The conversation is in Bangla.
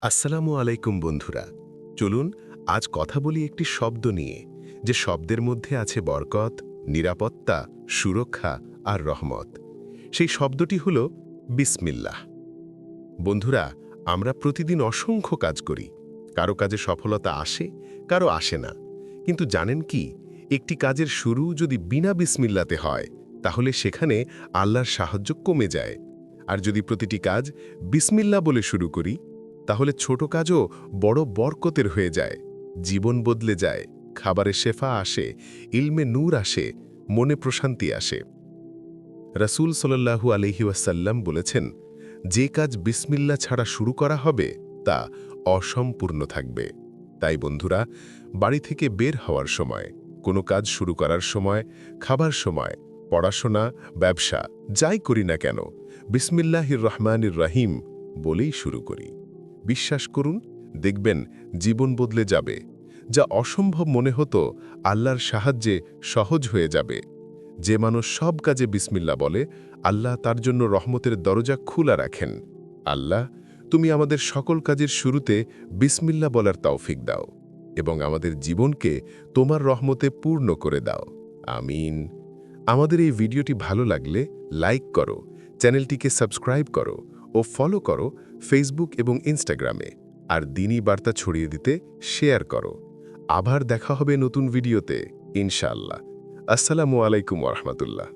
আসসালামু আলাইকুম বন্ধুরা। চলুন আজ কথা বলি একটি শব্দ নিয়ে, যে শব্দের মধ্যে আছে বরকত, নিরাপত্তা, সুরক্ষা আর রহমত। সেই শব্দটি হল বিসমিল্লাহ। বন্ধুরা, আমরা প্রতিদিন অসংখ্য কাজ করি। কারো কাজে সফলতা আসে, কারো আসে না। কিন্তু জানেন কি, একটি কাজের শুরু যদি বিনা বিসমিল্লাতে হয়, তাহলে সেখানে আল্লাহর সাহায্য কমে যায়। আর যদি প্রতিটি কাজ বিসমিল্লা বলে শুরু করি, তাহলে ছোট কাজও বড় বরকতের হয়ে যায়। জীবন বদলে যায়, খাবারে শেফা আসে, ইলমে নূর আসে, মনে প্রশান্তি আসে। রাসূল সাল্লাল্লাহু আলাইহি ওয়াসাল্লাম বলেছেন, যে কাজ বিসমিল্লা ছাড়া শুরু করা হবে তা অসম্পূর্ণ থাকবে। তাই বন্ধুরা, বাড়ি থেকে বের হওয়ার সময়, কোনো কাজ শুরু করার সময়, খাবার সময়, পড়াশোনা, ব্যবসা যাই করি না কেন, বিসমিল্লাহির রহমানির রহিম বলেই শুরু করি। বিশ্বাস করুন, দেখবেন জীবন বদলে যাবে। যা অসম্ভব মনে হতো, আল্লাহর সাহায্যে সহজ হয়ে যাবে। যে মানুষ সব কাজে বিসমিল্লা বলে, আল্লাহ তার জন্য রহমতের দরজা খোলা রাখেন। আল্লাহ, তুমি আমাদের সকল কাজের শুরুতে বিসমিল্লা বলার তৌফিক দাও এবং আমাদের জীবনকে তোমার রহমতে পূর্ণ করে দাও। আমিন। আমাদের এই ভিডিওটি ভালো লাগলে লাইক করো, চ্যানেলটিকে সাবস্ক্রাইব করো ও ফলো করো ফেসবুক এবং ইনস্টাগ্রামে। আর দ্বীনি বার্তা ছড়িয়ে দিতে শেয়ার করো। আবার দেখা হবে নতুন ভিডিওতে, ইনশাআল্লাহ। আসসালামু আলাইকুম ওয়া রাহমাতুল্লাহ।